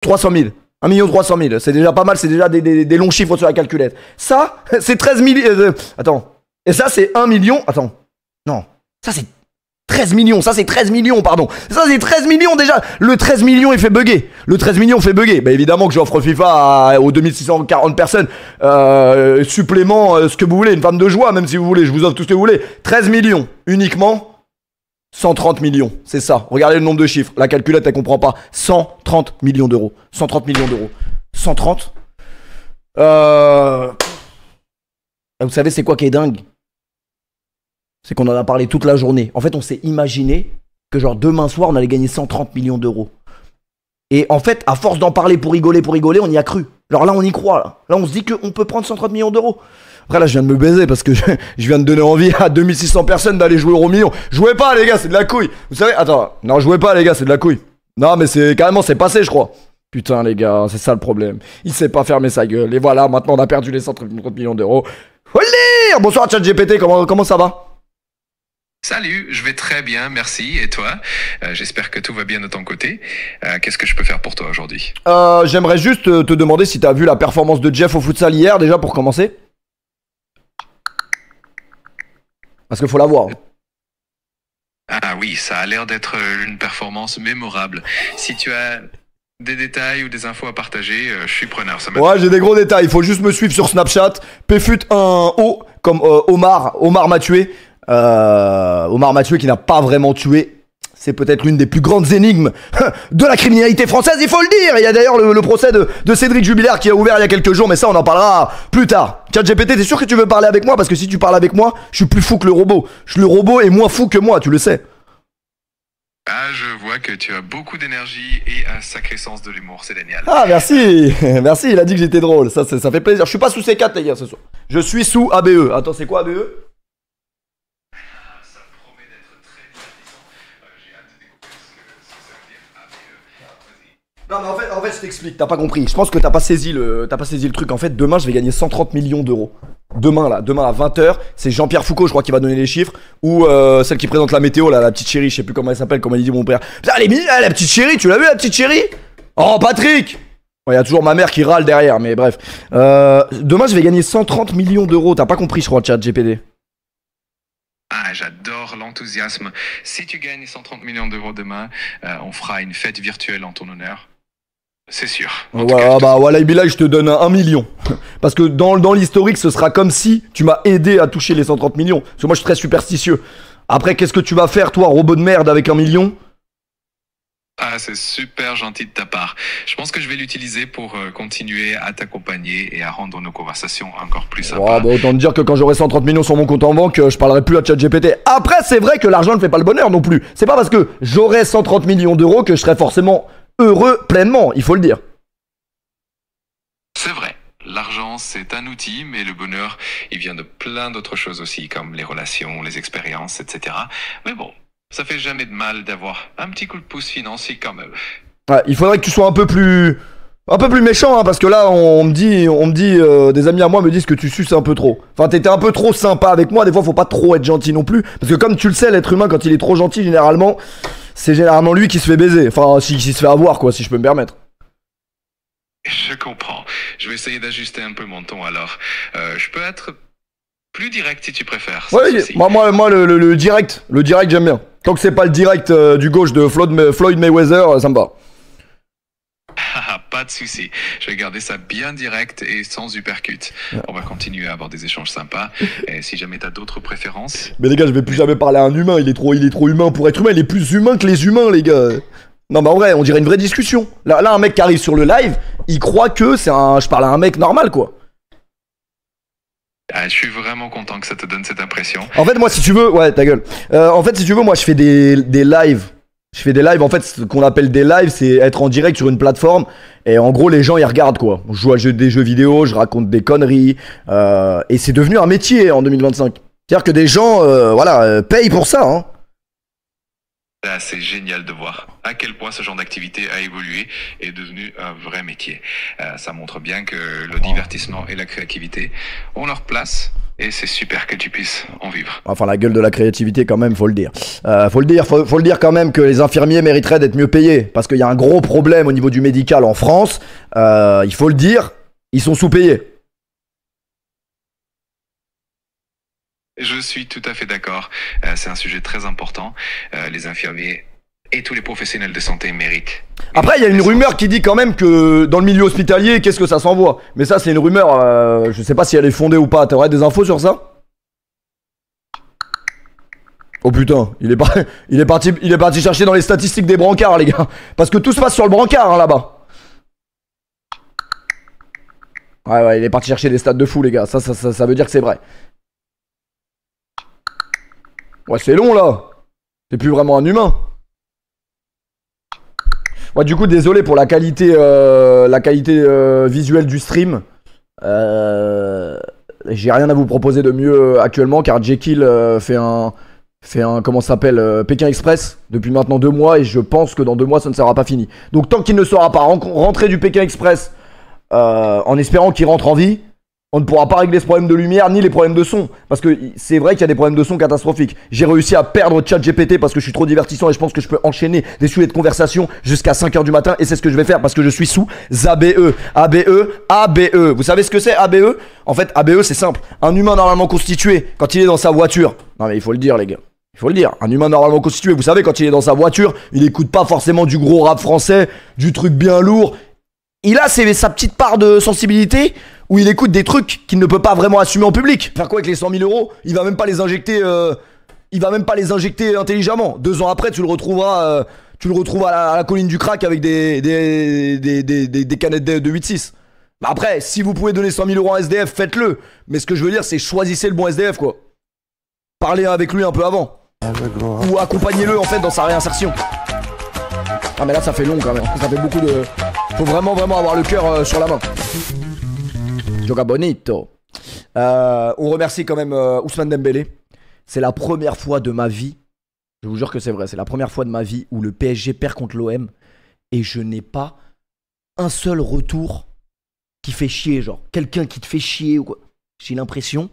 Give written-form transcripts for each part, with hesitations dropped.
300 000. 1 300 000. C'est déjà pas mal, c'est déjà des longs chiffres sur la calculette. Ça, c'est 13 millions. Attends. Et ça, c'est 1 million. Attends. Non. Ça, c'est 13 millions. Ça, c'est 13 millions, pardon. Ça, c'est 13 millions déjà. Le 13 millions, il fait bugger. Le 13 millions fait bugger. Bah, évidemment que j'offre FIFA aux 2640 personnes. Supplément, ce que vous voulez. Une femme de joie, même si vous voulez. Je vous offre tout ce que vous voulez. 13 millions. Uniquement 130 millions. C'est ça. Regardez le nombre de chiffres. La calculette, elle comprend pas. 130 millions d'euros. 130 millions d'euros. 130. Vous savez, c'est quoi qui est dingue? C'est qu'on en a parlé toute la journée. En fait, on s'est imaginé que genre demain soir, on allait gagner 130 millions d'euros. Et en fait, à force d'en parler pour rigoler, on y a cru. Alors là, on y croit. Là on se dit qu'on peut prendre 130 millions d'euros. Après là, je viens de me baiser parce que je viens de donner envie à 2600 personnes d'aller jouer au million. Jouez pas, les gars, c'est de la couille. Vous savez, attends, non, jouez pas, les gars, c'est de la couille. Non, mais c'est carrément, c'est passé, je crois. Putain, les gars, c'est ça le problème. Il sait pas fermer sa gueule. Et voilà, maintenant, on a perdu les 130 millions d'euros. Olé! Bonsoir, ChatGPT, comment ça va? Salut, je vais très bien, merci. Et toi? J'espère que tout va bien de ton côté. Qu'est-ce que je peux faire pour toi aujourd'hui? J'aimerais juste te demander si t'as vu la performance de Jeff au futsal hier, déjà, pour commencer. Parce qu'il faut la voir. Ah oui, ça a l'air d'être une performance mémorable. Si tu as des détails ou des infos à partager, je suis preneur. Ça ouais, j'ai des gros détails. Il faut juste me suivre sur Snapchat. PFUT1O, comme Omar m'a tué. Omar Mathieu qui n'a pas vraiment tué. C'est peut-être l'une des plus grandes énigmes de la criminalité française, il faut le dire. Il y a d'ailleurs le procès de Cédric Jubilaire qui a ouvert il y a quelques jours, mais ça on en parlera plus tard. ChatGPT, t'es sûr que tu veux parler avec moi? Parce que si tu parles avec moi, je suis plus fou que le robot. Le robot est moins fou que moi, tu le sais. Ah, je vois que tu as beaucoup d'énergie et un sacré sens de l'humour, c'est génial. Ah, merci. Merci, il a dit que j'étais drôle, ça fait plaisir. Je suis pas sous C4 les gars ce soir. Je suis sous ABE. Attends, c'est quoi ABE? Non mais en fait je t'explique, t'as pas compris. Je pense que t'as pas saisi le truc. En fait, demain je vais gagner 130 millions d'euros. Demain à 20h, c'est Jean-Pierre Foucault, je crois, qui va donner les chiffres. Ou celle qui présente la météo, là, la petite chérie, je sais plus comment elle s'appelle, comment il dit mon père. Putain, elle est mignonne, la petite chérie, tu l'as vu la petite chérie? Oh Patrick! Il y a toujours ma mère qui râle derrière, mais bref. Demain je vais gagner 130 millions d'euros, t'as pas compris, je crois, ChatGPT. Ah, j'adore l'enthousiasme. Si tu gagnes 130 millions d'euros demain, on fera une fête virtuelle en ton honneur. C'est sûr. Ouais, bah voilà, Bilal, je te donne 1 million. Parce que dans l'historique, ce sera comme si tu m'as aidé à toucher les 130 millions. Parce que moi, je suis très superstitieux. Après, qu'est-ce que tu vas faire, toi, robot de merde, avec 1 million? Ah, c'est super gentil de ta part. Je pense que je vais l'utiliser pour continuer à t'accompagner et à rendre nos conversations encore plus sympas. Ouais, bah autant te dire que quand j'aurai 130 millions sur mon compte en banque, je parlerai plus à ChatGPT. Après, c'est vrai que l'argent ne fait pas le bonheur non plus. C'est pas parce que j'aurai 130 millions d'euros que je serai forcément heureux pleinement, il faut le dire. C'est vrai. L'argent, c'est un outil, mais le bonheur, il vient de plein d'autres choses aussi, comme les relations, les expériences, etc. Mais bon, ça fait jamais de mal d'avoir un petit coup de pouce financier quand même. Ouais, il faudrait que tu sois un peu plus méchant, hein, parce que là, on me dit, des amis à moi me disent que tu suces un peu trop. Enfin, t'étais un peu trop sympa avec moi, des fois, faut pas trop être gentil non plus. Parce que comme tu le sais, l'être humain, quand il est trop gentil, généralement, c'est généralement lui qui se fait baiser. Enfin, qui se fait avoir, quoi, si je peux me permettre. Je comprends. Je vais essayer d'ajuster un peu mon ton alors. Je peux être plus direct si tu préfères. Oui, moi le direct j'aime bien. Tant que c'est pas le direct du gauche de Floyd Mayweather, ça me va. Pas de souci. Je vais garder ça bien direct et sans uppercut. Ouais. On va continuer à avoir des échanges sympas. Et si jamais t'as d'autres préférences. Mais les gars, je vais plus jamais parler à un humain. Il est trop humain pour être humain. Il est plus humain que les humains, les gars. Non, mais en vrai, on dirait une vraie discussion. Là, un mec qui arrive sur le live, il croit que je parle à un mec normal, quoi. Ah, je suis vraiment content que ça te donne cette impression. En fait, moi, si tu veux, ouais, ta gueule. En fait, si tu veux, moi, je fais des lives. Je fais des lives, en fait, ce qu'on appelle des lives, c'est être en direct sur une plateforme. Et en gros, les gens, ils regardent, quoi. Je joue à des jeux vidéo, je raconte des conneries. Et c'est devenu un métier en 2025. C'est-à-dire que des gens, payent pour ça, hein. Là, c'est génial de voir à quel point ce genre d'activité a évolué et est devenu un vrai métier. Ça montre bien que le divertissement et la créativité ont leur place et c'est super que tu puisses en vivre. Enfin, la gueule de la créativité, quand même, faut le dire. Faut le dire quand même que les infirmiers mériteraient d'être mieux payés. Parce qu'il y a un gros problème au niveau du médical en France. Il faut le dire, ils sont sous-payés. Je suis tout à fait d'accord. C'est un sujet très important. Les infirmiers et tous les professionnels de santé méritent. Après, il y a une rumeur qui dit quand même que dans le milieu hospitalier, qu'est-ce que ça s'envoie? Mais ça, c'est une rumeur. Je sais pas si elle est fondée ou pas. T'aurais des infos sur ça? Oh putain, il est parti chercher dans les statistiques des brancards, les gars. Parce que tout se passe sur le brancard, hein, là-bas. Ouais, il est parti chercher des stats de fou, les gars. Ça veut dire que c'est vrai. Ouais, c'est long, là. C'est plus vraiment un humain. Ouais, du coup, désolé pour la qualité visuelle du stream. J'ai rien à vous proposer de mieux actuellement, car Jekyll fait un comment ça s'appelle, Pékin Express depuis maintenant 2 mois, et je pense que dans 2 mois ça ne sera pas fini. Donc tant qu'il ne sera pas rentré du Pékin Express, en espérant qu'il rentre en vie, on ne pourra pas régler ce problème de lumière ni les problèmes de son. Parce que c'est vrai qu'il y a des problèmes de son catastrophiques. J'ai réussi à perdre ChatGPT parce que je suis trop divertissant et je pense que je peux enchaîner des sujets de conversation jusqu'à 5h du matin. Et c'est ce que je vais faire parce que je suis sous ABE. ABE. Vous savez ce que c'est ABE? En fait, ABE, c'est simple. Un humain normalement constitué, quand il est dans sa voiture. Non mais il faut le dire, les gars. Il faut le dire, un humain normalement constitué, vous savez, quand il est dans sa voiture, il écoute pas forcément du gros rap français, du truc bien lourd. Il a sa petite part de sensibilité où il écoute des trucs qu'il ne peut pas vraiment assumer en public. Faire quoi avec les 100 000 euros? Il va même pas les injecter. Il va même pas les injecter intelligemment. 2 ans après, tu le retrouveras à la colline du crack avec des canettes de 8-6. Bah après, si vous pouvez donner 100 000 euros à un SDF, faites-le. Mais ce que je veux dire, c'est choisissez le bon SDF, quoi. Parlez avec lui un peu avant. Ou accompagnez-le en fait dans sa réinsertion. Ah mais là ça fait long quand même. Ça fait beaucoup de... Faut vraiment avoir le cœur sur la main. Joga bonito. On remercie quand même Ousmane Dembélé. C'est la première fois de ma vie, je vous jure que c'est vrai, c'est la première fois de ma vie où le PSG perd contre l'OM et je n'ai pas un seul retour qui fait chier, genre quelqu'un qui te fait chier ou quoi. J'ai l'impression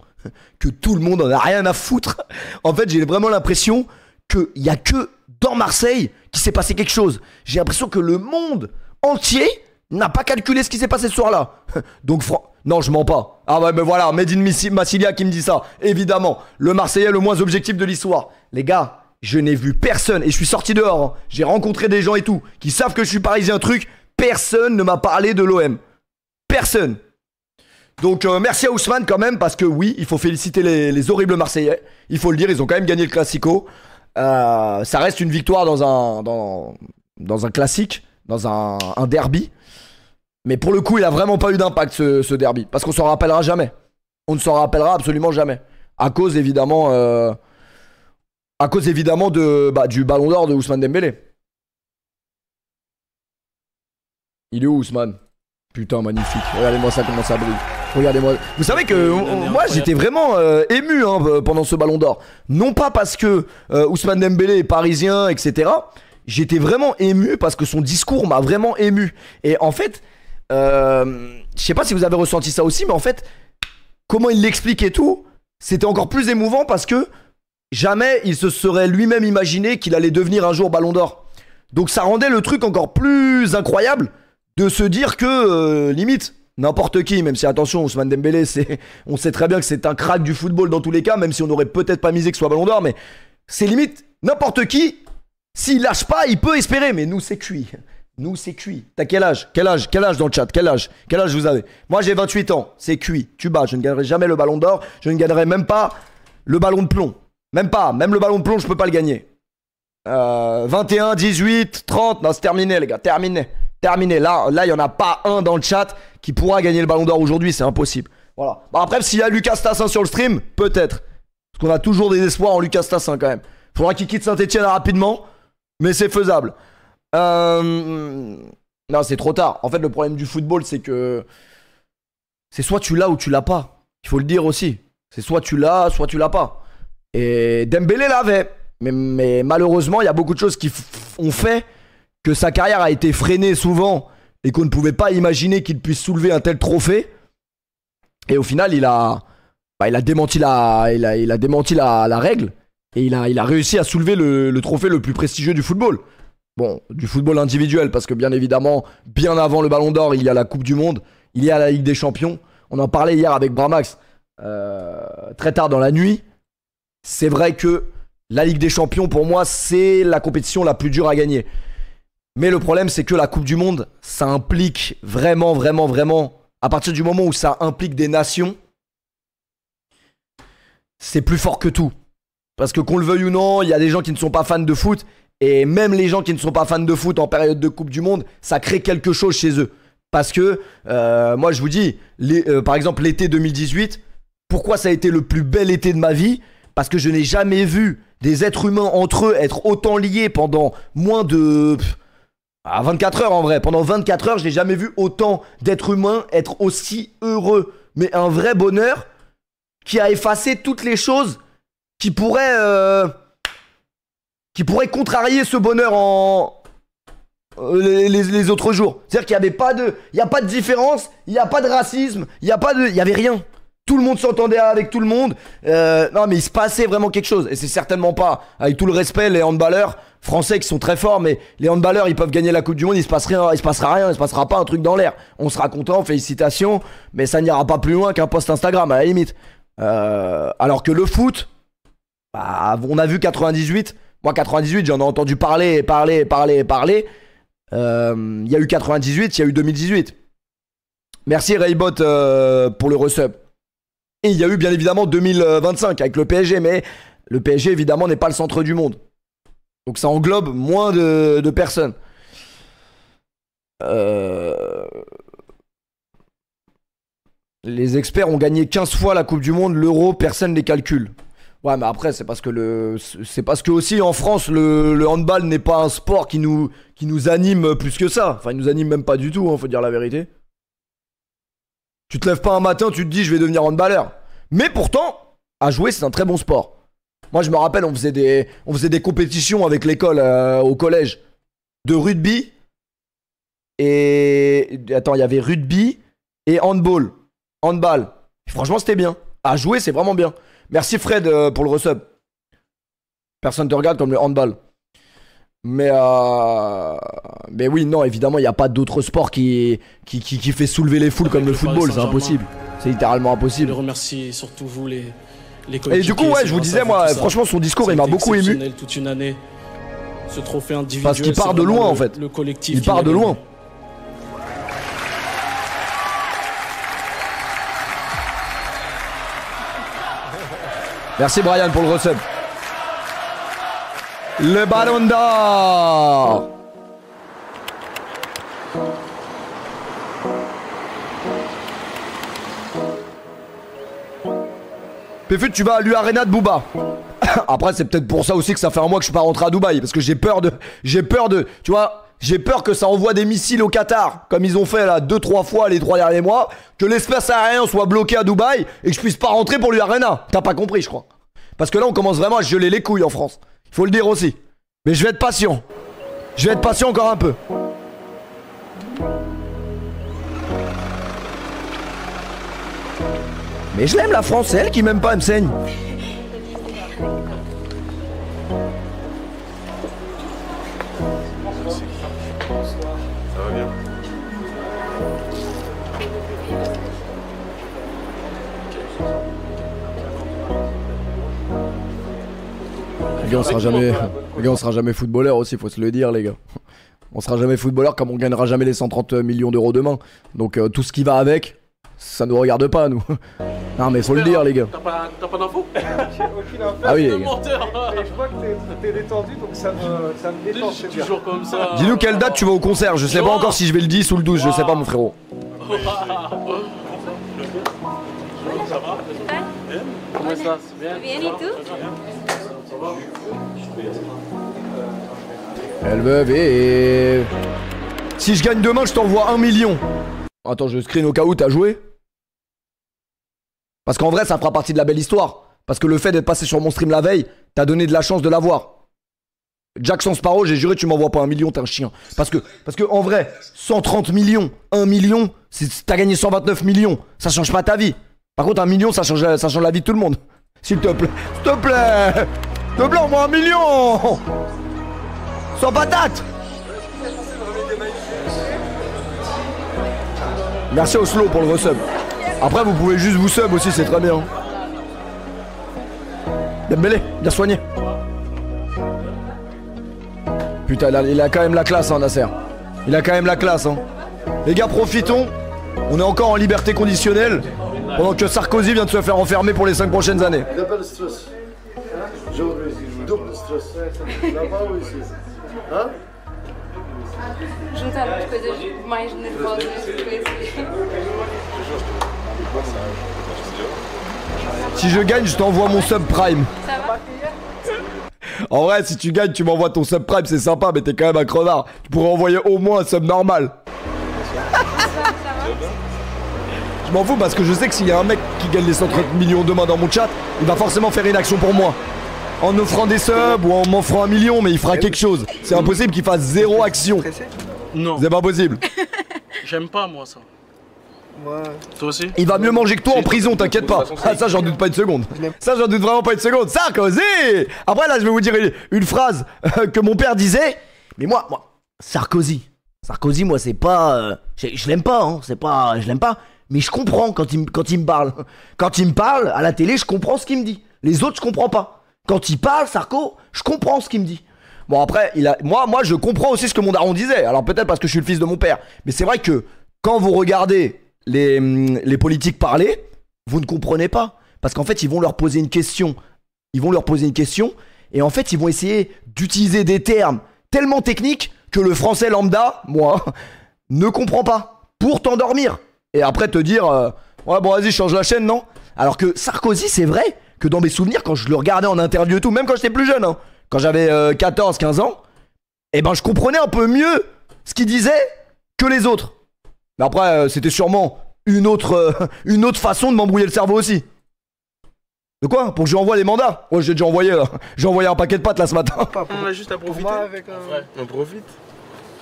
que tout le monde en a rien à foutre. En fait, j'ai vraiment l'impression qu'il n'y a que dans Marseille qu'il s'est passé quelque chose. J'ai l'impression que le monde entier n'a pas calculé ce qui s'est passé ce soir-là. Donc, non, je mens pas. Ah ouais, mais voilà, Made in Massilia qui me dit ça. Évidemment, le Marseillais le moins objectif de l'histoire. Les gars, je n'ai vu personne et je suis sorti dehors. Hein. J'ai rencontré des gens et tout qui savent que je suis parisien truc. Personne ne m'a parlé de l'OM. Personne. Donc merci à Ousmane quand même parce que oui, il faut féliciter les horribles Marseillais. Il faut le dire, ils ont quand même gagné le Classico. Ça reste une victoire dans un classique, dans un derby. Mais pour le coup, il a vraiment pas eu d'impact ce derby. Parce qu'on s'en rappellera jamais. On ne s'en rappellera absolument jamais. À cause évidemment du ballon d'or de Ousmane Dembélé. Il est où Ousmane? Putain, magnifique. Regardez-moi ça, comment ça brille. Regardez-moi. Vous savez que moi j'étais vraiment ému pendant ce ballon d'or. Non pas parce que Ousmane Dembélé est parisien, etc. J'étais vraiment ému parce que son discours m'a vraiment ému. Et en fait, je sais pas si vous avez ressenti ça aussi, mais en fait, comment il l'explique et tout, c'était encore plus émouvant parce que jamais il se serait lui-même imaginé qu'il allait devenir un jour ballon d'or. Donc ça rendait le truc encore plus incroyable de se dire que limite n'importe qui, même si attention, Ousmane Dembélé, on sait très bien que c'est un crack du football dans tous les cas, même si on n'aurait peut-être pas misé que ce soit ballon d'or, mais c'est limite n'importe qui, s'il lâche pas, il peut espérer, mais nous c'est cuit. Nous c'est cuit. T'as quel âge? Quel âge dans le chat? Quel âge vous avez? Moi j'ai 28 ans, c'est cuit. Tu bats, je ne gagnerai jamais le ballon d'or, je ne gagnerai même pas le ballon de plomb. Même le ballon de plomb, je peux pas le gagner. 21, 18, 30, non c'est terminé les gars, terminé. Là, il n'y en a pas un dans le chat qui pourra gagner le ballon d'or aujourd'hui, c'est impossible. Voilà. Bon, après, s'il y a Lucas Tassin sur le stream, peut-être. Parce qu'on a toujours des espoirs en Lucas Tassin quand même. Faudra qu'il quitte Saint-Etienne rapidement, mais c'est faisable. Non, c'est trop tard. En fait, le problème du football, c'est que c'est soit tu l'as ou tu l'as pas. Il faut le dire aussi. C'est soit tu l'as pas. Et Dembélé l'avait. Mais malheureusement, il y a beaucoup de choses qui ont fait que sa carrière a été freinée souvent et qu'on ne pouvait pas imaginer qu'il puisse soulever un tel trophée. Et au final, il a démenti la règle et il a réussi à soulever le trophée le plus prestigieux du football. Bon, du football individuel, parce que bien évidemment, bien avant le Ballon d'Or, il y a la Coupe du Monde, il y a la Ligue des Champions. On en parlait hier avec Bramax, très tard dans la nuit. C'est vrai que la Ligue des Champions, pour moi, c'est la compétition la plus dure à gagner. Mais le problème, c'est que la Coupe du Monde, ça implique vraiment, à partir du moment où ça implique des nations, c'est plus fort que tout. Parce que qu'on le veuille ou non, il y a des gens qui ne sont pas fans de foot. Et même les gens qui ne sont pas fans de foot en période de Coupe du Monde, ça crée quelque chose chez eux. Parce que, moi je vous dis, par exemple l'été 2018, pourquoi ça a été le plus bel été de ma vie? Parce que je n'ai jamais vu des êtres humains entre eux être autant liés pendant moins de... 24 heures en vrai. Pendant 24 heures, je n'ai jamais vu autant d'êtres humains être aussi heureux. Mais un vrai bonheur qui a effacé toutes les choses qui pourraient contrarier ce bonheur les autres jours. C'est-à-dire qu'il n'y a pas de différence, il n'y a pas de racisme, il y avait rien. Tout le monde s'entendait avec tout le monde. Non, mais il se passait vraiment quelque chose. Et c'est certainement pas, avec tout le respect, les handballeurs français qui sont très forts, mais les handballeurs, ils peuvent gagner la Coupe du Monde, il se passera rien, il se passera pas un truc dans l'air. On sera content, félicitations, mais ça n'ira pas plus loin qu'un post Instagram, à la limite. Alors que le foot, bah, on a vu 98. Moi, 98, j'en ai entendu parler. Il y a eu 98, il y a eu 2018. Merci Raybot pour le resub. Et il y a eu bien évidemment 2025 avec le PSG, mais le PSG évidemment n'est pas le centre du monde. Donc ça englobe moins de personnes. Les experts ont gagné 15 fois la Coupe du Monde, l'Euro, personne ne les calcule. Ouais, mais après, c'est parce que aussi en France, le handball n'est pas un sport qui nous anime plus que ça. Enfin, il nous anime même pas du tout, faut dire la vérité. Tu te lèves pas un matin, tu te dis je vais devenir handballeur. Mais pourtant, à jouer, c'est un très bon sport. Moi, je me rappelle, on faisait des compétitions avec l'école au collège de rugby. Et attends, il y avait rugby et handball. Handball. Franchement, c'était bien. À jouer, c'est vraiment bien. Merci Fred pour le resub. Personne te regarde comme le handball. Mais oui, non, évidemment, il n'y a pas d'autre sport qui fait soulever les foules comme le football, c'est impossible. C'est littéralement impossible. Je remercie surtout vous les et du coup, ouais, je vous disais, moi, franchement, son discours, il m'a beaucoup ému. Toute une année. Ce trophée individuel, parce qu'il part de loin, en fait. Le collectif. Il part de loin. Merci Brian pour le resub. Le Ballon d'Or. Péfut, tu vas à l'U-Arena de Booba. Après, c'est peut-être pour ça aussi que ça fait un mois que je suis pas rentré à Dubaï. Parce que j'ai peur de. Tu vois, j'ai peur que ça envoie des missiles au Qatar. Comme ils ont fait là 2-3 fois les 3 derniers mois. Que l'espace aérien soit bloqué à Dubaï. Et que je puisse pas rentrer pour l'U-Arena. T'as pas compris, je crois. Parce que là, on commence vraiment à se geler les couilles en France. Il faut le dire aussi. Mais je vais être patient. Je vais être patient encore un peu. Mais je l'aime la France, c'est elle qui m'aime pas, elle me saigne. Ça va bien. Les gars, on sera jamais footballeur aussi, faut se le dire, les gars. On sera jamais footballeur comme on gagnera jamais les 130 millions d'euros demain. Donc tout ce qui va avec, ça nous regarde pas, nous. Non mais faut le dire, les gars. T'as pas d'infos? J'ai aucune info. Ah oui, les gars. Et je vois que t'es détendu, donc ça me détend. C'est bien. Toujours comme ça. Dis-nous quelle date tu vas au concert, je sais pas encore si je vais le 10 ou le 12, je sais pas mon frérot. Ça va? Comment ça? C'est bien? Bien et tout? Elle veut vivre. Si je gagne demain, je t'envoie 1 million. Attends, je screen au cas où t'as joué. Parce qu'en vrai, ça fera partie de la belle histoire. Parce que le fait d'être passé sur mon stream la veille, T'as donné de la chance de l'avoir. Jackson Sparrow, j'ai juré, tu m'envoies pas 1 million, t'es un chien. Parce que en vrai, 130 millions, 1 million, t'as gagné 129 millions. Ça change pas ta vie. Par contre, 1 million, ça change la vie de tout le monde. S'il te plaît. S'il te plaît. S'il te plaît, envoie 1 million. Sans patate. Merci Oslo pour le resub. Après, vous pouvez juste vous sub aussi, c'est très bien. Dembélé, bien soigné. Putain, il a quand même la classe, hein, Nasser. Il a quand même la classe, hein. Les gars, profitons. On est encore en liberté conditionnelle. Pendant que Sarkozy vient de se faire enfermer pour les 5 prochaines années. Il n'a pas de stress. Double stress. Là-bas ou ici? Hein? Juntar as coisas mais nervosas que Si je gagne, je t'envoie mon subprime. Ça va? En vrai, si tu gagnes, tu m'envoies ton subprime, c'est sympa, mais t'es quand même un crevard. Tu pourrais envoyer au moins un sub normal. Je m'en fous parce que je sais que s'il y a un mec qui gagne les 130 millions demain dans mon chat, il va forcément faire une action pour moi. En offrant des subs ou en m'offrant 1 million, mais il fera quelque chose. C'est impossible qu'il fasse 0 action. Non. C'est pas possible. J'aime pas, moi, ça. Ouais. Toi aussi? Il va mieux manger que toi en prison, t'inquiète pas. Ah, ça, j'en doute pas une seconde. Ça, j'en doute vraiment pas une seconde. Sarkozy! Après, là, je vais vous dire une phrase que mon père disait. Mais moi, Sarkozy, moi, c'est pas. Je l'aime pas, hein. C'est pas. Je l'aime pas. Mais je comprends quand il me parle. Quand il me parle à la télé, je comprends ce qu'il me dit. Les autres, je comprends pas. Quand il parle, Sarko, je comprends ce qu'il me dit. Bon, après, moi, je comprends aussi ce que mon daron disait. Alors, peut-être parce que je suis le fils de mon père. Mais c'est vrai que quand vous regardez les politiques parler, vous ne comprenez pas. Parce qu'en fait, ils vont leur poser une question. Et en fait, ils vont essayer d'utiliser des termes tellement techniques que le français lambda, moi, ne comprend pas. Pour t'endormir. Et après te dire, ouais, bon, vas-y, change la chaîne, non? Alors que Sarkozy, c'est vrai que dans mes souvenirs, quand je le regardais en interview et tout, même quand j'étais plus jeune, hein, quand j'avais 14-15 ans, eh ben, je comprenais un peu mieux ce qu'il disait que les autres. Mais après, c'était sûrement une autre façon de m'embrouiller le cerveau aussi. De quoi? Pour que je lui envoie les mandats? Ouais, j'ai déjà envoyé là. J'ai envoyé un paquet de pâtes là ce matin. On a juste à profiter. Avec Ouais, on profite.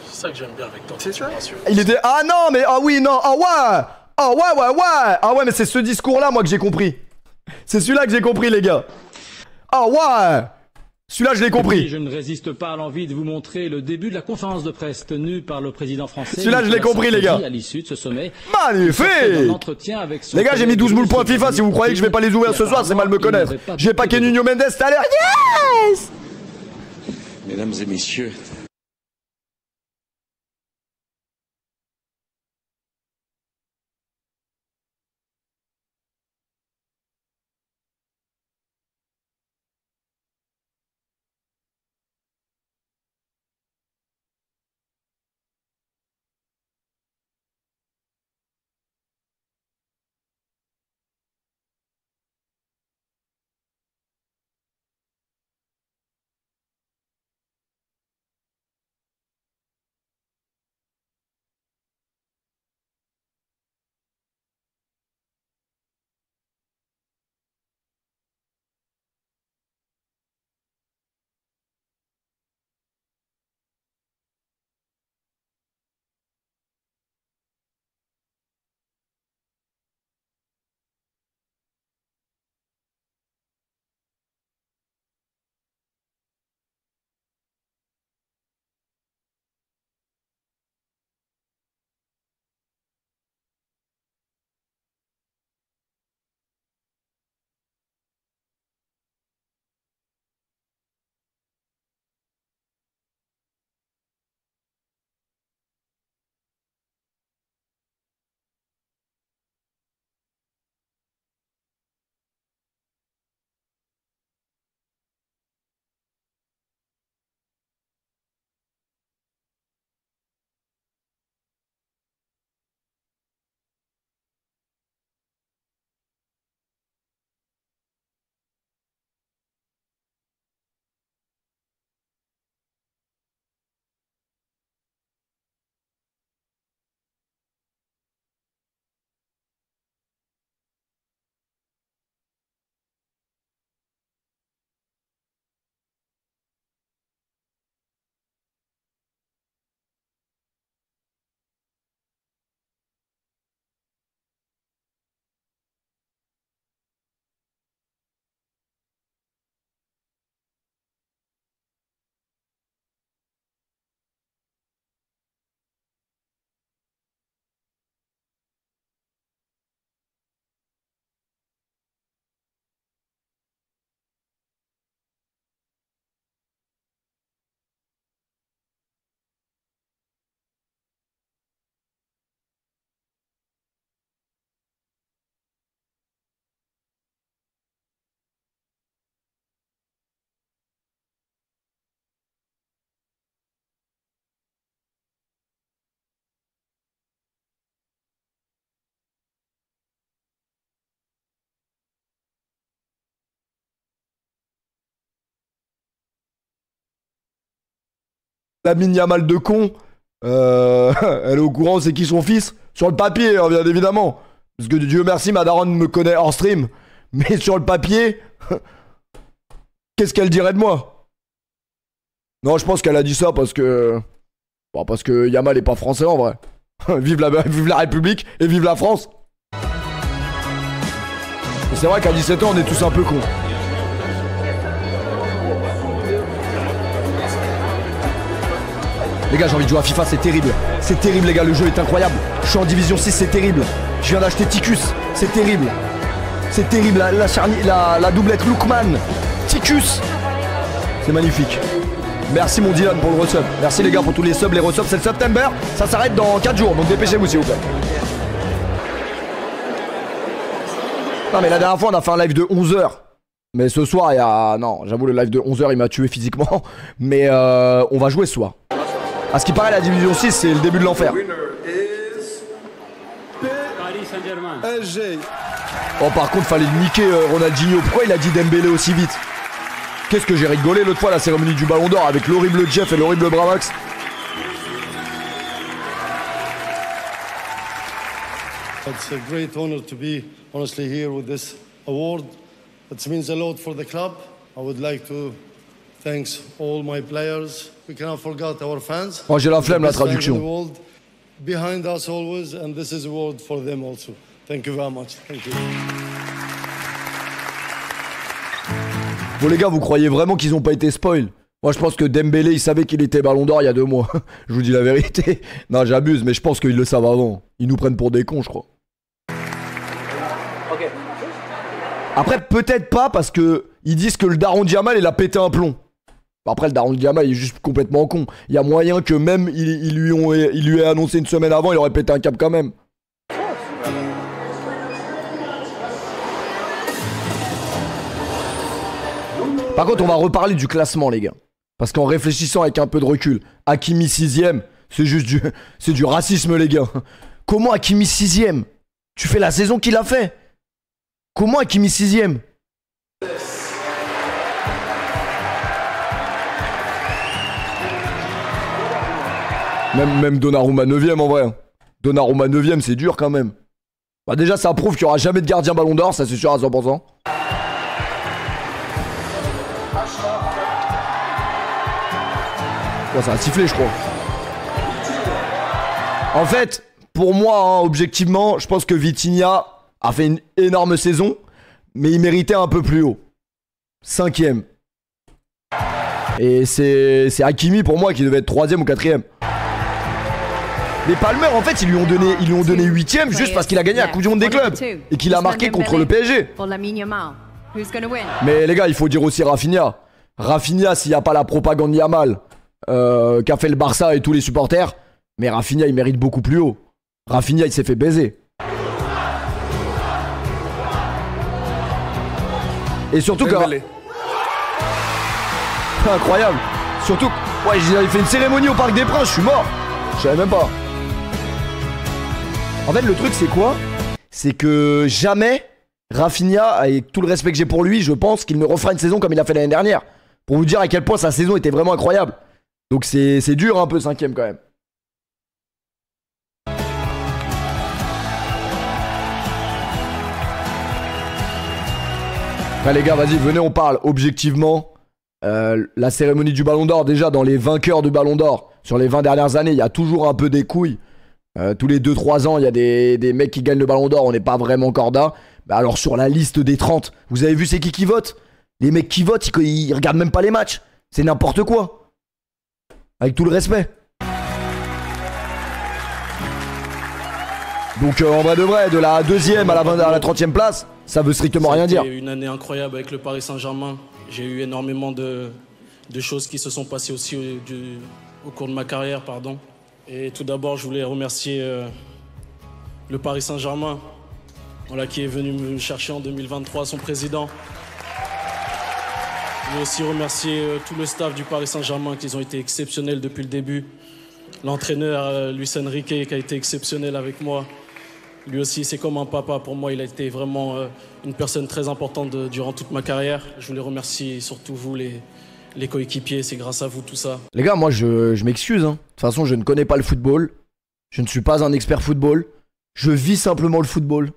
C'est ça que j'aime bien avec toi. C'est ça? Il était. Ah non, mais. Ah oui, non. Ah ouais. Ah ouais. Ah ouais, mais c'est ce discours là, moi, que j'ai compris. C'est celui-là que j'ai compris, les gars. Ah ouais. Celui-là, je l'ai compris. Je ne résiste pas à l'envie de vous montrer le début de la conférence de presse tenue par le président français. Celui-là, je l'ai compris, les gars. À l'issue de ce sommet. Magnifique. Les gars, j'ai mis 12 moules points FIFA. Si vous croyez que je vais pas les ouvrir ce soir, c'est mal me connaître. J'ai pas Nuno Mendes tout à l'heure. Yes. Mesdames et messieurs, Lamine Yamal de con, elle est au courant c'est qui son fils. Sur le papier, hein, bien évidemment. Parce que Dieu merci, ma daronne me connaît hors stream. Mais sur le papier, qu'est-ce qu'elle dirait de moi? Non, je pense qu'elle a dit ça parce que... Bon, parce que Yamal est pas français en vrai. vive la République et vive la France. Et c'est vrai qu'à 17 ans, on est tous un peu cons. Les gars, j'ai envie de jouer à FIFA, c'est terrible. C'est terrible, les gars, le jeu est incroyable. Je suis en division 6, c'est terrible. Je viens d'acheter Ticus, c'est terrible. C'est terrible, la doublette Lookman. Ticus. C'est magnifique. Merci mon Dylan pour le resub. Merci les gars pour tous les subs, les resubs. C'est le September, ça s'arrête dans 4 jours, donc dépêchez-vous s'il vous plaît. Non mais la dernière fois on a fait un live de 11h. Mais ce soir il y a... Non, j'avoue le live de 11h il m'a tué physiquement. Mais on va jouer ce soir. À ce qui paraît la division 6 c'est le début de l'enfer. Paris Saint-Germain. Oh par contre fallait niquer Ronaldinho. Pourquoi il a dit Dembélé aussi vite? Qu'est-ce que j'ai rigolé l'autre fois à la cérémonie du Ballon d'Or avec l'horrible Jeff et l'horrible Bravax. It's a great honor to be honestly here with this award. It means a lot for the club. I would like to thank all my players. We cannot forget our fans. Oh j'ai la flemme la traduction. Behind us always, and this is a award for them also. Thank you very much. Thank you. Bon les gars, vous croyez vraiment qu'ils ont pas été spoil? Moi je pense que Dembélé il savait qu'il était Ballon d'Or il y a 2 mois. Je vous dis la vérité. Non j'abuse mais je pense qu'ils le savent avant. Ils nous prennent pour des cons je crois. Ok. Après peut-être pas parce que ils disent que le daron Diamal il a pété un plomb. Après le daron Diamal il est juste complètement con. Il y a moyen que même il lui ait annoncé une semaine avant il aurait pété un câble quand même. Par contre, on va reparler du classement, les gars. Parce qu'en réfléchissant avec un peu de recul, Hakimi 6ème, c'est juste du racisme, les gars. Comment Hakimi 6ème? Tu fais la saison qu'il a fait. Comment Hakimi 6ème? Même Donnarumma 9ème en vrai. Donnarumma 9ème, c'est dur quand même. Bah déjà, ça prouve qu'il n'y aura jamais de gardien Ballon d'Or, ça c'est sûr à 100%. Oh, ça a sifflé je crois. En fait, pour moi, hein, objectivement, je pense que Vitinha a fait une énorme saison, mais il méritait un peu plus haut. 5ème. Et c'est Hakimi pour moi qui devait être 3ème ou 4ème. Mais Palmer en fait ils lui ont donné 8ème juste parce qu'il a gagné la Coupe du Monde des clubs et qu'il a marqué contre le PSG. Mais les gars, il faut dire aussi Rafinha. Rafinha, s'il n'y a pas la propagande Yamal qu'a fait le Barça et tous les supporters, mais Rafinha il mérite beaucoup plus haut. Rafinha il s'est fait baiser. Et surtout que... Incroyable. Surtout ouais, j'avais fait une cérémonie au Parc des Princes, je suis mort. Je savais même pas. En fait le truc c'est quoi? C'est que jamais Rafinha, avec tout le respect que j'ai pour lui, je pense qu'il ne refera une saison comme il a fait l'année dernière. Pour vous dire à quel point sa saison était vraiment incroyable. Donc c'est dur un peu 5ème quand même. Là les gars, vas-y, venez, on parle objectivement. La cérémonie du Ballon d'Or, déjà dans les vainqueurs du Ballon d'Or, sur les 20 dernières années, il y a toujours un peu des couilles. Tous les 2-3 ans, il y a des mecs qui gagnent le Ballon d'Or, on n'est pas vraiment corda. Bah alors sur la liste des 30, vous avez vu c'est qui vote? Les mecs qui votent, ils regardent même pas les matchs. C'est n'importe quoi. Avec tout le respect. Donc en vrai de vrai, de la 2ème à la 30ème place, ça veut strictement rien dire. C'était une année incroyable avec le Paris Saint-Germain. J'ai eu énormément de choses qui se sont passées aussi au cours de ma carrière, pardon. Et tout d'abord, je voulais remercier le Paris Saint-Germain, voilà, qui est venu me chercher en 2023, son président. Je voulais aussi remercier tout le staff du Paris Saint-Germain, qui ont été exceptionnels depuis le début. L'entraîneur Luis Enrique, qui a été exceptionnel avec moi. Lui aussi, c'est comme un papa pour moi. Il a été vraiment une personne très importante durant toute ma carrière. Je voulais remercier surtout vous, les les coéquipiers, c'est grâce à vous tout ça. Les gars, moi je m'excuse. Hein. De toute façon, je ne connais pas le football. Je ne suis pas un expert football. Je vis simplement le football.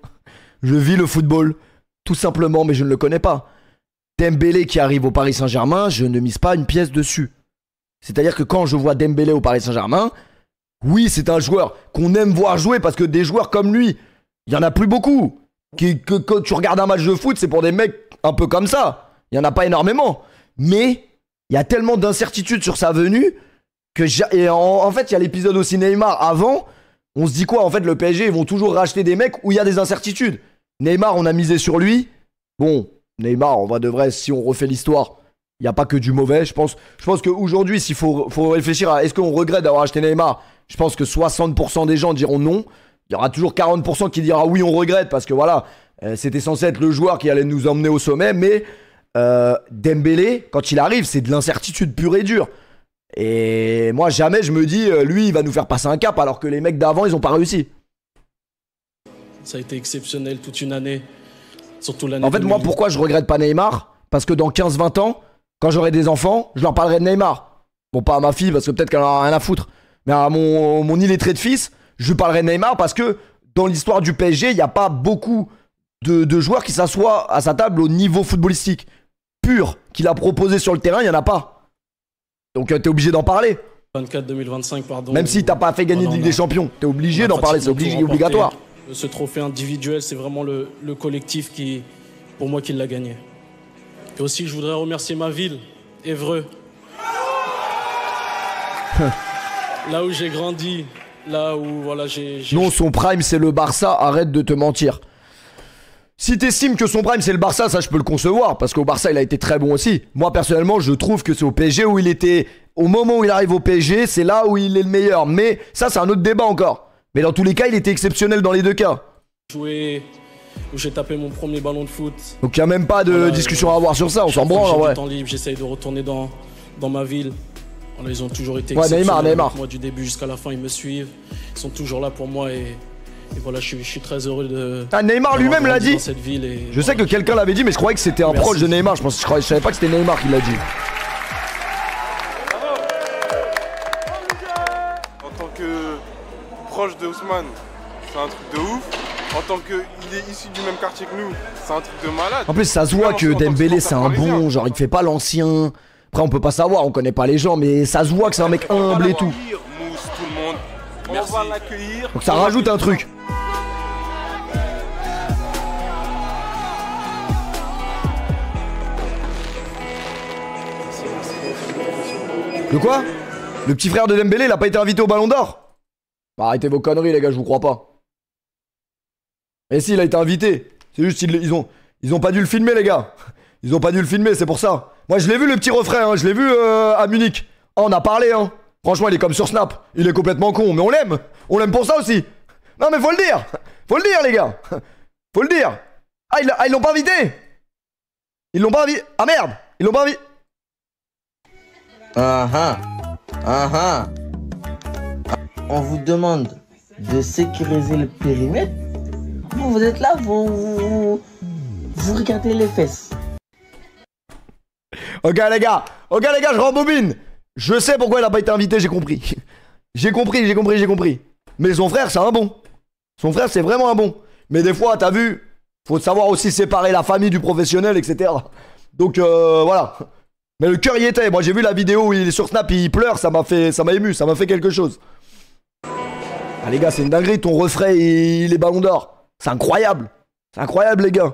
Je vis le football, tout simplement, mais je ne le connais pas. Dembélé qui arrive au Paris Saint-Germain, je ne mise pas une pièce dessus. C'est-à-dire que quand je vois Dembélé au Paris Saint-Germain, oui, c'est un joueur qu'on aime voir jouer parce que des joueurs comme lui, il y en a plus beaucoup. Quand tu regardes un match de foot, c'est pour des mecs un peu comme ça. Il y en a pas énormément. Mais il y a tellement d'incertitudes sur sa venue que en fait, il y a l'épisode aussi Neymar avant. On se dit quoi? En fait, le PSG, ils vont toujours racheter des mecs où il y a des incertitudes. Neymar, on a misé sur lui. Bon, Neymar, on va de vrai, si on refait l'histoire, il n'y a pas que du mauvais. Je pense qu'aujourd'hui, s'il faut réfléchir à est-ce qu'on regrette d'avoir acheté Neymar, je pense que 60% des gens diront non. Il y aura toujours 40% qui dira oui, on regrette parce que voilà, c'était censé être le joueur qui allait nous emmener au sommet. Mais Dembélé, quand il arrive, c'est de l'incertitude pure et dure. Et moi, jamais je me dis, lui, il va nous faire passer un cap alors que les mecs d'avant, ils n'ont pas réussi. Ça a été exceptionnel toute une année. Surtout l'année. En fait, moi, pourquoi je regrette pas Neymar? Parce que dans 15-20 ans, quand j'aurai des enfants, je leur parlerai de Neymar. Bon, pas à ma fille, parce que peut-être qu'elle en a rien à foutre. Mais à mon illettré de fils, je lui parlerai de Neymar parce que dans l'histoire du PSG, il n'y a pas beaucoup de joueurs qui s'assoient à sa table au niveau footballistique pur qu'il a proposé sur le terrain, il n'y en a pas. Donc t'es obligé d'en parler. 24-2025, pardon. Même si t'as pas fait gagner de Ligue des Champions, t'es obligé d'en parler, c'est obligatoire. Ce trophée individuel, c'est vraiment le collectif qui, pour moi, qui l'a gagné. Et aussi, je voudrais remercier ma ville, Évreux. Là où j'ai grandi, là où voilà, j'ai... Non, son prime, c'est le Barça, arrête de te mentir. Si t'estimes que son prime c'est le Barça, ça je peux le concevoir, parce qu'au Barça il a été très bon aussi. Moi personnellement je trouve que c'est au PSG où il était, au moment où il arrive au PSG, c'est là où il est le meilleur. Mais ça c'est un autre débat encore. Mais dans tous les cas il était exceptionnel dans les deux cas. Joué où j'ai tapé mon premier ballon de foot. Donc il n'y a même pas de discussion à avoir sur ça, on s'en branle en vrai. J'ai du temps libre, j'essaye de retourner dans ma ville. Voilà, ils ont toujours été exceptionnels. Neymar. Moi du début jusqu'à la fin ils me suivent. Ils sont toujours là pour moi et voilà, je suis très heureux de... Ah, Neymar lui-même l'a dit. Je sais que quelqu'un l'avait dit, mais je croyais que c'était un proche de Neymar. Je savais pas que c'était Neymar qui l'a dit. En tant que proche de Ousmane, c'est un truc de ouf. En tant qu'il est issu du même quartier que nous, c'est un truc de malade. En plus, ça se voit que Dembélé c'est un bon, genre il fait pas l'ancien. Après, on peut pas savoir, on connaît pas les gens, mais ça se voit que c'est un mec humble et tout. Mousse, tout le monde. Merci. On va l'accueillir. Donc ça rajoute un truc. De quoi? Le petit frère de Dembélé, il a pas été invité au Ballon d'Or? Bah, arrêtez vos conneries les gars, je vous crois pas. Et si, il a été invité. C'est juste ils ont pas dû le filmer les gars. Ils ont pas dû le filmer, c'est pour ça. Moi je l'ai vu le petit refrain, hein. Je l'ai vu à Munich. Oh, on a parlé hein. Franchement il est comme sur Snap. Il est complètement con, mais on l'aime. On l'aime pour ça aussi. Non mais faut le dire. Faut le dire les gars. Faut le dire. Ah ils l'ont pas invité. Ils l'ont pas invité. Ah merde. Ils l'ont pas invité. On vous demande de sécuriser le périmètre. Vous êtes là, vous regardez les fesses. Ok les gars, je rembobine. Je sais pourquoi il a pas été invité, j'ai compris. J'ai compris. Mais son frère c'est un bon. Son frère c'est vraiment un bon. Mais des fois t'as vu, faut savoir aussi séparer la famille du professionnel, etc. Donc voilà. Mais le cœur y était. Moi j'ai vu la vidéo où il est sur Snap, il pleure, ça m'a ému, ça m'a fait quelque chose. Ah les gars, c'est une dinguerie, ton refrain il est Ballon d'Or. C'est incroyable. C'est incroyable les gars.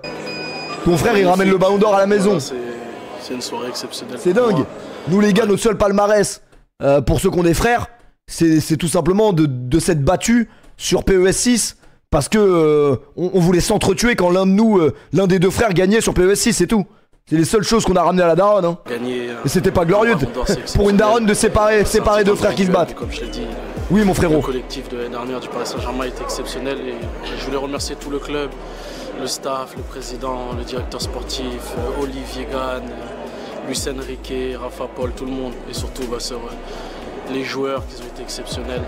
Ton frère il ramène le Ballon d'Or à la maison. C'est une soirée exceptionnelle. C'est dingue. Nous les gars, notre seul palmarès, pour ceux qui ont des frères, c'est tout simplement de s'être battu sur PES 6 parce que on voulait s'entretuer quand l'un de nous, l'un des deux frères gagnait sur PES 6, c'est tout. C'est les seules choses qu'on a ramenées à la daronne hein. Et c'était pas glorieux pour une daronne de séparer deux frères qui se battent. Comme je l'ai dit, oui mon frérot. Le collectif de l'année dernière du Paris Saint-Germain était exceptionnel et je voulais remercier tout le club, le staff, le président, le directeur sportif, Olivier Gann, Luis Enrique, Rafa Paul, tout le monde et surtout les joueurs qui ont été exceptionnels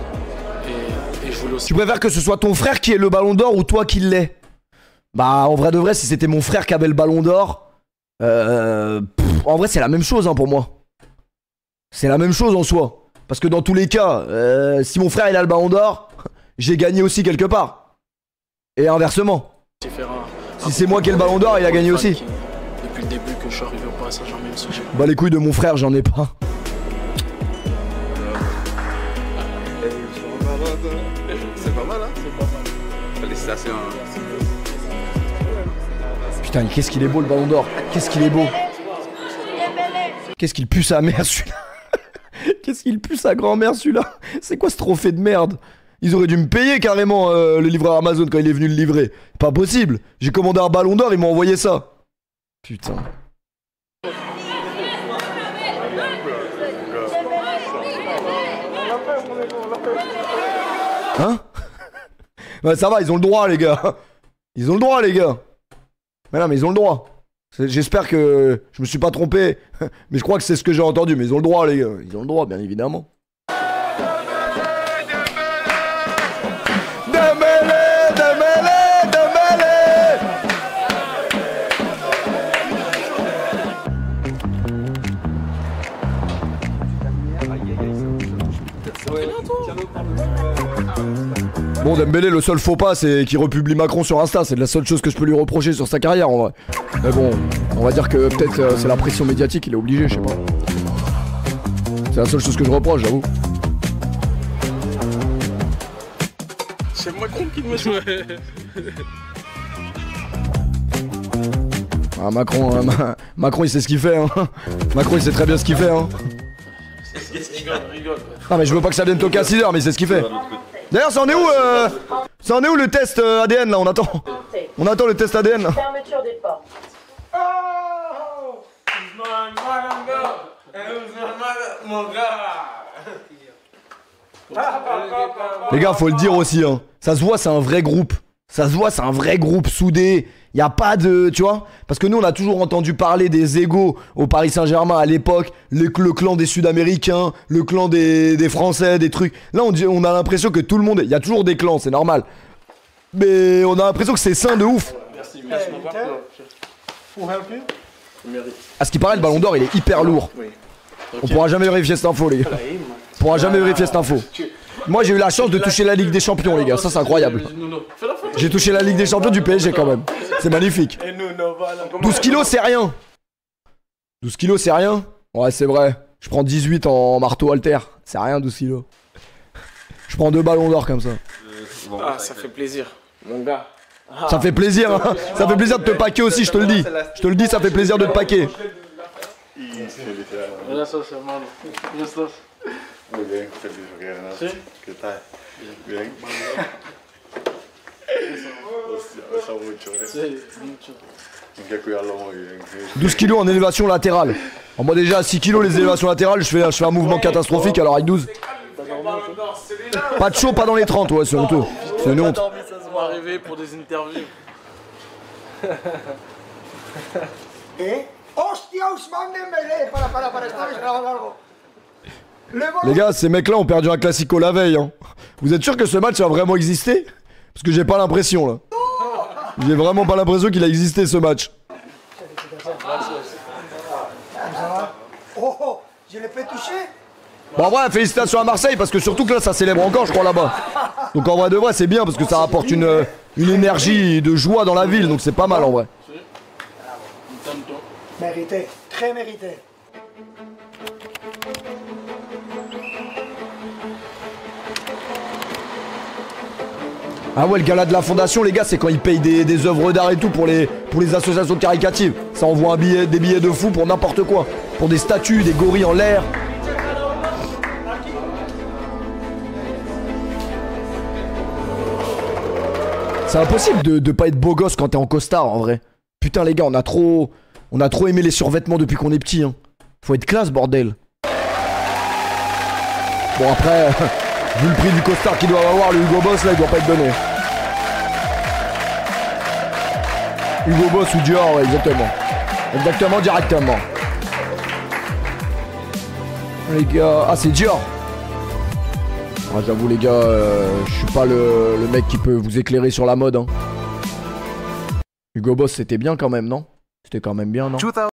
et je voulais aussi... Tu préfères que ce soit ton frère qui ait le Ballon d'Or ou toi qui l'aies? Bah en vrai de vrai, si c'était mon frère qui avait le Ballon d'Or, en vrai c'est la même chose hein, pour moi. C'est la même chose en soi. Parce que dans tous les cas, si mon frère il a le ballon d'or, j'ai gagné aussi quelque part. Et inversement. Si c'est moi qui ai le ballon d'or, il a gagné aussi. Depuis le début que je suis arrivé au Paris Saint-Germain, même si j'ai... Bah les couilles de mon frère, j'en ai pas. C'est pas mal, hein? C'est pas mal. Félicitations. Putain, qu'est-ce qu'il est beau le ballon d'or. Qu'est-ce qu'il est beau. Qu'est-ce qu'il pue sa mère celui-là. Qu'est-ce qu'il pue sa grand-mère celui-là. C'est quoi ce trophée de merde. Ils auraient dû me payer carrément le livreur Amazon quand il est venu le livrer. Pas possible. J'ai commandé un ballon d'or, ils m'ont envoyé ça. Putain. Hein? Ouais, ça va, ils ont le droit les gars. Ils ont le droit les gars. Mais non mais ils ont le droit. J'espère que je me suis pas trompé. Mais je crois que c'est ce que j'ai entendu. Mais ils ont le droit les gars. Ils ont le droit bien évidemment. Bon, Dembélé, le seul faux pas, c'est qu'il republie Macron sur Insta. C'est la seule chose que je peux lui reprocher sur sa carrière, en vrai. Mais bon, on va dire que peut-être c'est la pression médiatique, il est obligé, je sais pas. C'est la seule chose que je reproche, j'avoue. C'est Macron qui me joue. Ah, Macron, il sait ce qu'il fait, hein. Macron, il sait très bien ce qu'il fait, hein. Rigole. Non, mais je veux pas que ça vienne toquer à 6h, mais il sait ce qu'il fait. D'ailleurs, ça en est où le test ADN là? On attend le test ADN là. Fermeture des portes. Les gars, faut le dire aussi, hein. Ça se voit, c'est un vrai groupe. Ça se voit, c'est un vrai groupe soudé. Y a pas de... Tu vois? Parce que nous, on a toujours entendu parler des égos au Paris Saint-Germain à l'époque. Le clan des Sud-Américains, le clan des Français, des trucs. Là, on a l'impression que tout le monde... Il y a toujours des clans, c'est normal. Mais on a l'impression que c'est sain de ouf. Merci. À ce qui paraît, le ballon d'or, il est hyper lourd. On pourra jamais vérifier cette info, les gars. On pourra jamais vérifier cette info. Moi, j'ai eu la chance de toucher la Ligue des Champions, les gars. Ça, c'est incroyable. J'ai touché la Ligue des Champions du PSG quand même. C'est magnifique. 12 kilos, c'est rien. 12 kilos, c'est rien. Ouais, c'est vrai. Je prends 18 en marteau halter. C'est rien, 12 kilos. Je prends 2 ballons d'or comme ça. Ah, ça fait plaisir, mon gars. Ça fait plaisir, hein. Ça fait plaisir de te paquer aussi, je te le dis. Je te le dis, ça fait plaisir de te paquer. Muy bien, feliz porque ¿Sí? ¿Qué tal? Bien. Hostia, pesa mucho, Sí, mucho. Hay que cuidarlo muy bien. 12 kilos en élévation latérale. Alors moi déjà à 6 kilos les élévations latérales, je fais un mouvement catastrophique alors avec 12. Pas de chaud, pas dans les 30, ouais, c'est honteux. C'est une honte. Ça va arriver pour des interviews. Hostia, Ousmane Dembélé. Para, estaba grabando algo. Les gars, ces mecs-là ont perdu un classico la veille. Hein. Vous êtes sûr que ce match a vraiment existé? Parce que j'ai pas l'impression là. J'ai vraiment pas l'impression qu'il a existé ce match. Oh, je l'ai fait toucher. Bon, en vrai, félicitations à Marseille parce que surtout que là, ça célèbre encore, je crois, là-bas. Donc en vrai de vrai, c'est bien parce que ça apporte une énergie de joie dans la ville. Donc c'est pas mal en vrai. Mérité, très mérité. Ah ouais, le gala de la fondation, les gars, c'est quand ils payent des œuvres d'art et tout pour les associations caritatives. Ça envoie des billets de fou pour n'importe quoi. Pour des statues, des gorilles en l'air. C'est impossible de pas être beau gosse quand t'es en costard, en vrai. Putain, les gars, on a trop aimé les survêtements depuis qu'on est petit. Hein. Faut être classe, bordel. Bon, après... Vu le prix du costard qu'il doit avoir, le Hugo Boss là, il doit pas être donné. Hugo Boss ou Dior, ouais, exactement. Exactement, directement. Les gars... Ah, c'est Dior. Ah, j'avoue, les gars, je suis pas le mec qui peut vous éclairer sur la mode. Hein. Hugo Boss, c'était bien quand même, non? C'était quand même bien, non?